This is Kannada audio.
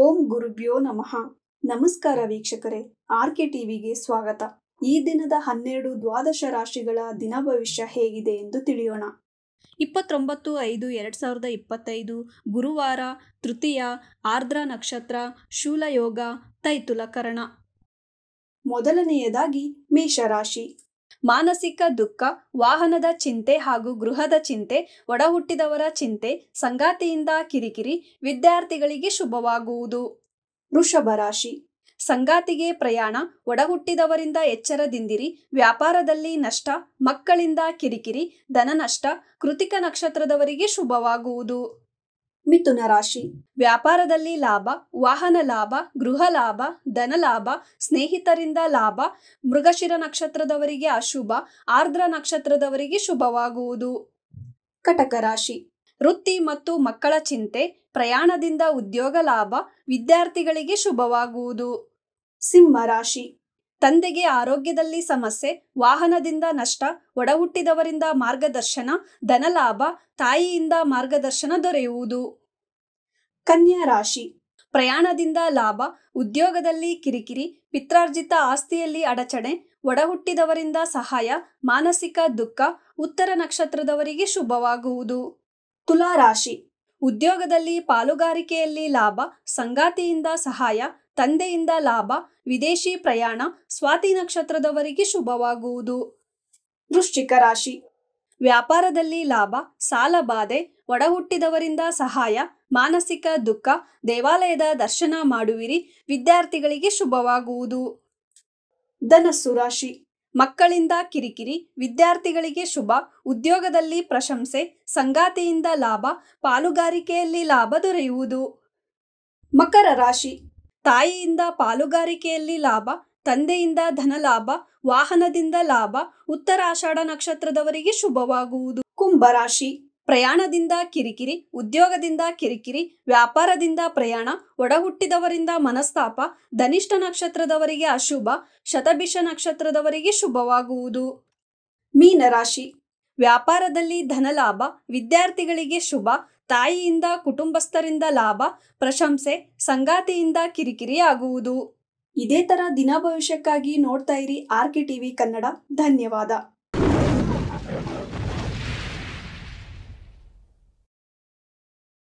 ಓಂ ಗುರುಭ್ಯೋ ನಮಃ. ನಮಸ್ಕಾರ ವೀಕ್ಷಕರೇ, ಆರ್ಕೆ ಟಿವಿಗೆ ಸ್ವಾಗತ. ಈ ದಿನದ 12 ದ್ವಾದಶ ರಾಶಿಗಳ ದಿನ ಭವಿಷ್ಯ ಹೇಗಿದೆ ಎಂದು ತಿಳಿಯೋಣ. 29/5/2025 ಗುರುವಾರ, ತೃತೀಯ, ಆರ್ದ್ರ ನಕ್ಷತ್ರ, ಶೂಲಯೋಗ, ತೈತುಲಕರಣ. ಮೊದಲನೆಯದಾಗಿ ಮೇಷರಾಶಿ. ಮಾನಸಿಕ ದುಃಖ, ವಾಹನದ ಚಿಂತೆ ಹಾಗೂ ಗೃಹದ ಚಿಂತೆ, ಒಡಹುಟ್ಟಿದವರ ಚಿಂತೆ, ಸಂಗಾತಿಯಿಂದ ಕಿರಿಕಿರಿ, ವಿದ್ಯಾರ್ಥಿಗಳಿಗೆ ಶುಭವಾಗುವುದು. ವೃಷಭ ರಾಶಿ. ಸಂಗಾತಿಗೆ ಪ್ರಯಾಣ, ಒಡಹುಟ್ಟಿದವರಿಂದ ಎಚ್ಚರದಿಂದಿರಿ, ವ್ಯಾಪಾರದಲ್ಲಿ ನಷ್ಟ, ಮಕ್ಕಳಿಂದ ಕಿರಿಕಿರಿ, ಧನನಷ್ಟ, ಕೃತಿಕ ನಕ್ಷತ್ರದವರಿಗೆ ಶುಭವಾಗುವುದು. ಮಿಥುನ ರಾಶಿ. ವ್ಯಾಪಾರದಲ್ಲಿ ಲಾಭ, ವಾಹನ ಲಾಭ, ಗೃಹ ಲಾಭ, ಧನ ಲಾಭ, ಸ್ನೇಹಿತರಿಂದ ಲಾಭ, ಮೃಗಶಿರ ನಕ್ಷತ್ರದವರಿಗೆ ಅಶುಭ, ಆರ್ದ್ರ ನಕ್ಷತ್ರದವರಿಗೆ ಶುಭವಾಗುವುದು. ಕಟಕ ರಾಶಿ. ವೃತ್ತಿ ಮತ್ತು ಮಕ್ಕಳ ಚಿಂತೆ, ಪ್ರಯಾಣದಿಂದ ಉದ್ಯೋಗ ಲಾಭ, ವಿದ್ಯಾರ್ಥಿಗಳಿಗೆ ಶುಭವಾಗುವುದು. ಸಿಂಹ ರಾಶಿ. ತಂದೆಗೆ ಆರೋಗ್ಯದಲ್ಲಿ ಸಮಸ್ಯೆ, ವಾಹನದಿಂದ ನಷ್ಟ, ಒಡಹುಟ್ಟಿದವರಿಂದ ಮಾರ್ಗದರ್ಶನ, ಧನಲಾಭ, ತಾಯಿಯಿಂದ ಮಾರ್ಗದರ್ಶನ ದೊರೆಯುವುದು. ಕನ್ಯಾ ರಾಶಿ. ಪ್ರಯಾಣದಿಂದ ಲಾಭ, ಉದ್ಯೋಗದಲ್ಲಿ ಕಿರಿಕಿರಿ, ಪಿತ್ರಾರ್ಜಿತ ಆಸ್ತಿಯಲ್ಲಿ ಅಡಚಣೆ, ಒಡಹುಟ್ಟಿದವರಿಂದ ಸಹಾಯ, ಮಾನಸಿಕ ದುಃಖ, ಉತ್ತರ ನಕ್ಷತ್ರದವರಿಗೆ ಶುಭವಾಗುವುದು. ತುಲಾ ರಾಶಿ. ಉದ್ಯೋಗದಲ್ಲಿ ಪಾಲುಗಾರಿಕೆಯಲ್ಲಿ ಲಾಭ, ಸಂಗಾತಿಯಿಂದ ಸಹಾಯ, ತಂದೆಯಿಂದ ಲಾಭ, ವಿದೇಶಿ ಪ್ರಯಾಣ, ಸ್ವಾತಿ ನಕ್ಷತ್ರದವರಿಗೆ ಶುಭವಾಗುವುದು. ವೃಶ್ಚಿಕ ರಾಶಿ. ವ್ಯಾಪಾರದಲ್ಲಿ ಲಾಭ, ಸಾಲ ಬಾಧೆ, ಒಡಹುಟ್ಟಿದವರಿಂದ ಸಹಾಯ, ಮಾನಸಿಕ ದುಃಖ, ದೇವಾಲಯದ ದರ್ಶನ ಮಾಡುವಿರಿ, ವಿದ್ಯಾರ್ಥಿಗಳಿಗೆ ಶುಭವಾಗುವುದು. ಧನಸ್ಸು ರಾಶಿ. ಮಕ್ಕಳಿಂದ ಕಿರಿಕಿರಿ, ವಿದ್ಯಾರ್ಥಿಗಳಿಗೆ ಶುಭ, ಉದ್ಯೋಗದಲ್ಲಿ ಪ್ರಶಂಸೆ, ಸಂಗಾತಿಯಿಂದ ಲಾಭ, ಪಾಲುಗಾರಿಕೆಯಲ್ಲಿ ಲಾಭ ದೊರೆಯುವುದು. ಮಕರ ರಾಶಿ. ತಾಯಿಯಿಂದ ಪಾಲುಗಾರಿಕೆಯಲ್ಲಿ ಲಾಭ, ತಂದೆಯಿಂದ ಧನಲಾಭ, ವಾಹನದಿಂದ ಲಾಭ, ಉತ್ತರಾಷಾಢ ನಕ್ಷತ್ರದವರಿಗೆ ಶುಭವಾಗುವುದು. ಕುಂಭ ರಾಶಿ. ಪ್ರಯಾಣದಿಂದ ಕಿರಿಕಿರಿ, ಉದ್ಯೋಗದಿಂದ ಕಿರಿಕಿರಿ, ವ್ಯಾಪಾರದಿಂದ ಪ್ರಯಾಣ, ಒಡಹುಟ್ಟಿದವರಿಂದ ಮನಸ್ತಾಪ, ಧನಿಷ್ಠ ನಕ್ಷತ್ರದವರಿಗೆ ಅಶುಭ, ಶತಭಿಷ ನಕ್ಷತ್ರದವರಿಗೆ ಶುಭವಾಗುವುದು. ಮೀನ ರಾಶಿ. ವ್ಯಾಪಾರದಲ್ಲಿ ಧನಲಾಭ, ವಿದ್ಯಾರ್ಥಿಗಳಿಗೆ ಶುಭ, ತಾಯಿಯಿಂದ ಕುಟುಂಬಸ್ಥರಿಂದ ಲಾಭ, ಪ್ರಶಂಸೆ, ಸಂಗಾತಿಯಿಂದ ಕಿರಿಕಿರಿ ಆಗುವುದು. ಇದೇ ತರ ದಿನ ಭವಿಷ್ಯಕ್ಕಾಗಿ ನೋಡ್ತಾ ಇರಿ ಆರ್ಕೆ ಟಿವಿ ಕನ್ನಡ. ಧನ್ಯವಾದ.